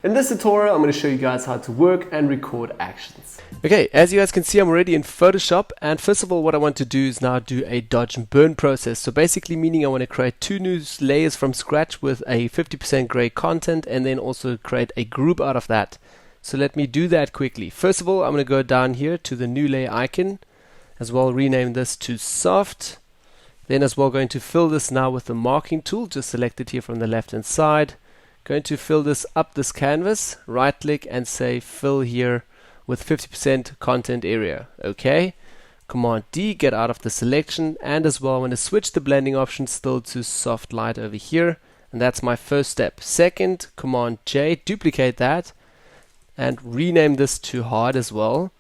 In this tutorial, I'm going to show you guys how to work and record actions. Okay, as you guys can see, I'm already in Photoshop, and first of all, what I want to do is now do a dodge and burn process. So basically meaning I want to create two new layers from scratch with a 50% gray content, and then also create a group out of that. So let me do that quickly. First of all, I'm going to go down here to the new layer icon, as well rename this to soft. Then as well going to fill this now with the marking tool, just select it here from the left hand side. Going to fill this up this canvas, right click and say fill here with 50% content area. Okay, Command D, get out of the selection, and as well I'm going to switch the blending option still to soft light over here, and that's my first step. Second, Command J, duplicate that and rename this to hard as well.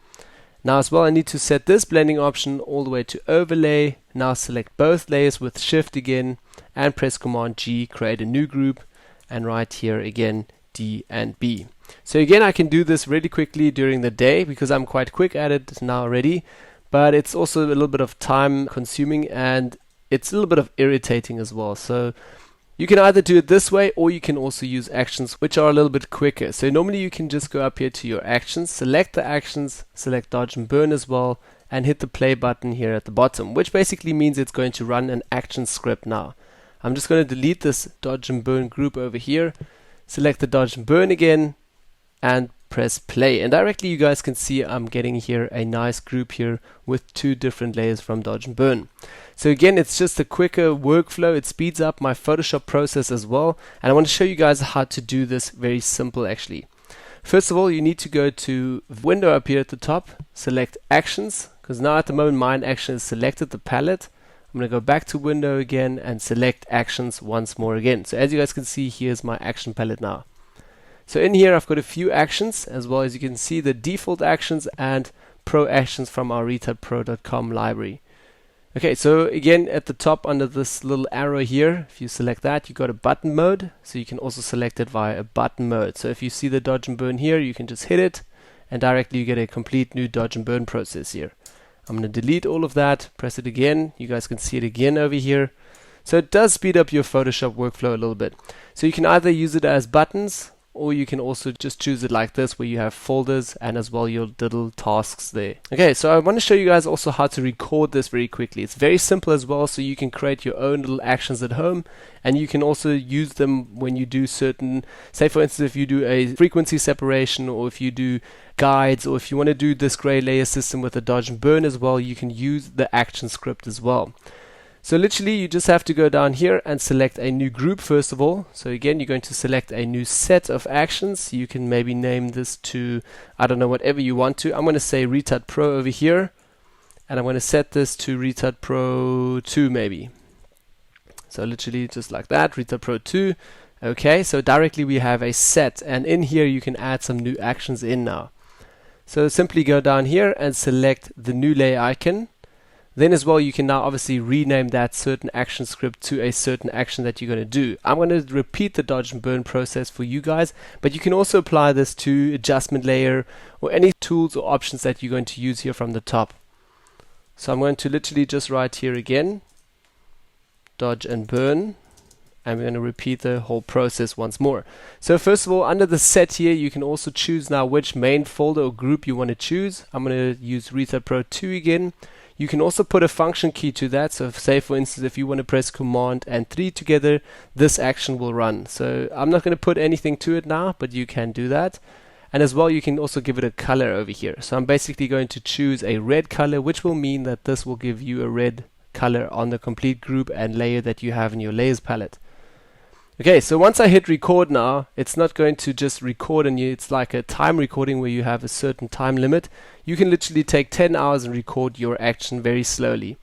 Now as well I need to set this blending option all the way to overlay. Now select both layers with shift again and press Command G, create a new group, and right here again D and B. So again, I can do this really quickly during the day because I'm quite quick at it now already, but it's also a little bit of time consuming and it's a little bit of irritating as well. So you can either do it this way or you can also use actions which are a little bit quicker. So normally you can just go up here to your actions, select the actions, select dodge and burn as well, and hit the play button here at the bottom, which basically means it's going to run an action script now. I'm just going to delete this dodge and burn group over here, select the dodge and burn again, and press play. And directly you guys can see I'm getting here a nice group here with two different layers from dodge and burn. So again, it's just a quicker workflow. It speeds up my Photoshop process as well. And I want to show you guys how to do this very simple actually. First of all, you need to go to window up here at the top, select actions, because now at the moment mine action is selected, the palette. I'm going to go back to window again and select actions once more again. So as you guys can see, here's my action palette now. So in here I've got a few actions, as well as you can see the default actions and pro actions from our retouchpro.com library. Okay, so again at the top under this little arrow here, if you select that, you got a button mode, so you can also select it via a button mode. So if you see the dodge and burn here, you can just hit it and directly you get a complete new dodge and burn process here. I'm going to delete all of that, press it again, you guys can see it again over here. So it does speed up your Photoshop workflow a little bit. So you can either use it as buttons, or you can also just choose it like this where you have folders and as well your little tasks there. Okay, so I want to show you guys also how to record this very quickly. It's very simple as well, so you can create your own little actions at home, and you can also use them when you do certain, say for instance if you do a frequency separation, or if you do guides, or if you want to do this gray layer system with a dodge and burn as well, you can use the action script as well. So literally you just have to go down here and select a new group first of all. So again, you're going to select a new set of actions. You can maybe name this to, I don't know, whatever you want to. I'm going to say Retouch Pro over here, and I'm going to set this to Retouch Pro 2 maybe. So literally just like that, Retouch Pro 2. Okay, so directly we have a set, and in here you can add some new actions in now. So simply go down here and select the new layer icon. Then as well you can now obviously rename that certain action script to a certain action that you're going to do. I'm going to repeat the dodge and burn process for you guys, but you can also apply this to adjustment layer or any tools or options that you're going to use here from the top. So I'm going to literally just write here again, dodge and burn, and we're going to repeat the whole process once more. So first of all, under the set here, you can also choose now which main folder or group you want to choose. I'm going to use Retouch Pro 2 again. You can also put a function key to that. So say for instance, if you want to press Command and 3 together, this action will run. So I'm not going to put anything to it now, but you can do that. And as well, you can also give it a color over here. So I'm basically going to choose a red color, which will mean that this will give you a red color on the complete group and layer that you have in your layers palette. Okay, so once I hit record now, it's not going to just record and it's like a time recording where you have a certain time limit. You can literally take 10 hours and record your action very slowly.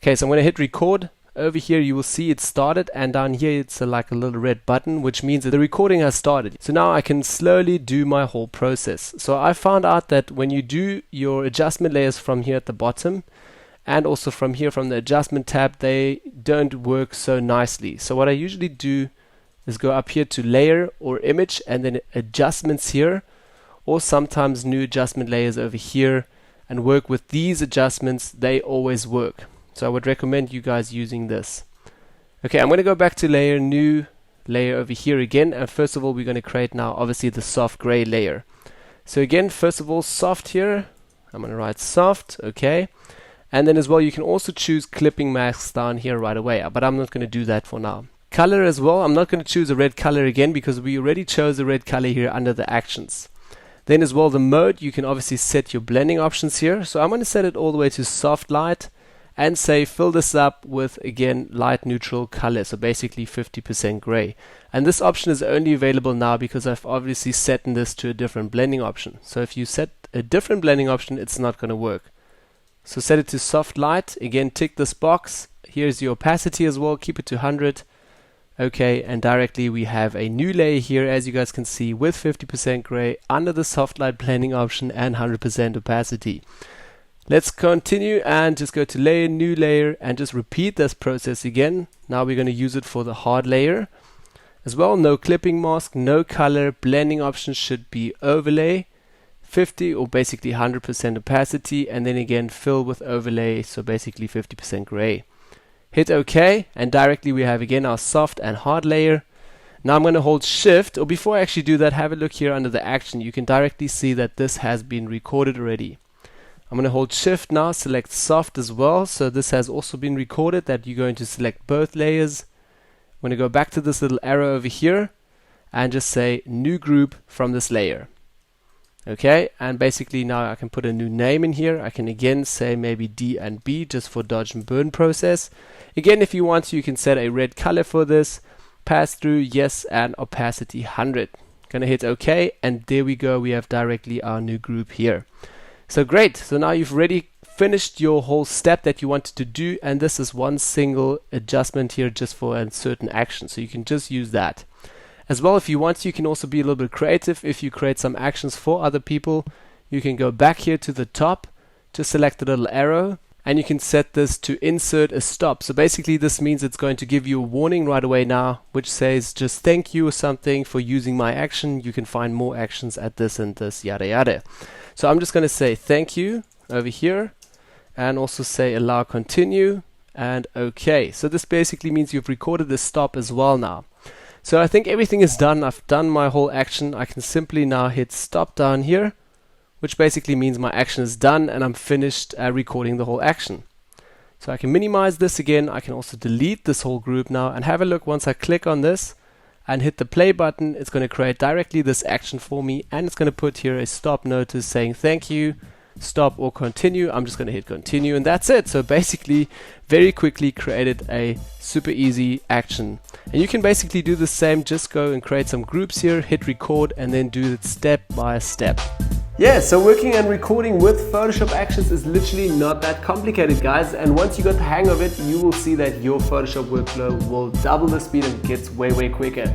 Okay, so I'm going to hit record. Over here you will see it started, and down here it's like a little red button, which means that the recording has started. So now I can slowly do my whole process. So I found out that when you do your adjustment layers from here at the bottom, and also from here from the adjustment tab, they don't work so nicely. So what I usually do is go up here to layer or image and then adjustments here, or sometimes new adjustment layers over here, and work with these adjustments. They always work. So I would recommend you guys using this. Okay, I'm going to go back to layer, new layer over here again, and first of all we're going to create now obviously the soft gray layer. So again, first of all, soft here, I'm going to write soft, okay, and then as well you can also choose clipping masks down here right away, but I'm not going to do that for now. Color as well, I'm not going to choose a red color again because we already chose a red color here under the actions. Then as well the mode, you can obviously set your blending options here. So I'm going to set it all the way to soft light and say fill this up with again light neutral color, so basically 50% gray. And this option is only available now because I've obviously set this to a different blending option. So if you set a different blending option, it's not going to work. So set it to soft light, again tick this box, here's the opacity as well, keep it to 100. Okay, and directly we have a new layer here, as you guys can see, with 50% gray under the soft light blending option and 100% opacity. Let's continue and just go to layer, new layer, and just repeat this process again. Now we're going to use it for the hard layer as well. No clipping mask, no color, blending options should be overlay, 50 or basically 100% opacity, and then again fill with overlay, so basically 50% gray. Hit OK, and directly we have again our soft and hard layer. Now I'm going to hold shift, or before I actually do that, have a look here under the action. You can directly see that this has been recorded already. I'm going to hold shift now, select soft as well, so this has also been recorded that you're going to select both layers. I'm going to go back to this little arrow over here and just say new group from this layer. Okay, and basically now I can put a new name in here. I can again say maybe D and B just for dodge and burn process. Again, if you want to, you can set a red color for this, pass through, yes, and opacity 100. Gonna hit OK, and there we go, we have directly our new group here. So great, so now you've already finished your whole step that you wanted to do, and this is one single adjustment here just for a certain action, so you can just use that. As well, if you want to, you can also be a little bit creative. If you create some actions for other people, you can go back here to the top, just select the little arrow, and you can set this to insert a stop. So basically this means it's going to give you a warning right away now, which says just thank you or something for using my action. You can find more actions at this and this, yada yada. So I'm just going to say thank you over here, and also say allow continue, and OK. So this basically means you've recorded the stop as well now. So I think everything is done. I've done my whole action. I can simply now hit stop down here, which basically means my action is done and I'm finished recording the whole action. So I can minimize this again. I can also delete this whole group now and have a look. Once I click on this and hit the play button, it's going to create directly this action for me, and it's going to put here a stop notice saying thank you, stop or continue. I'm just going to hit continue, and that's it. So basically very quickly created a super easy action, and you can basically do the same. Just go and create some groups here, hit record, and then do it step by step. Yeah, so working and recording with Photoshop Actions is literally not that complicated, guys, and once you got the hang of it, you will see that your Photoshop workflow will double the speed and gets way quicker.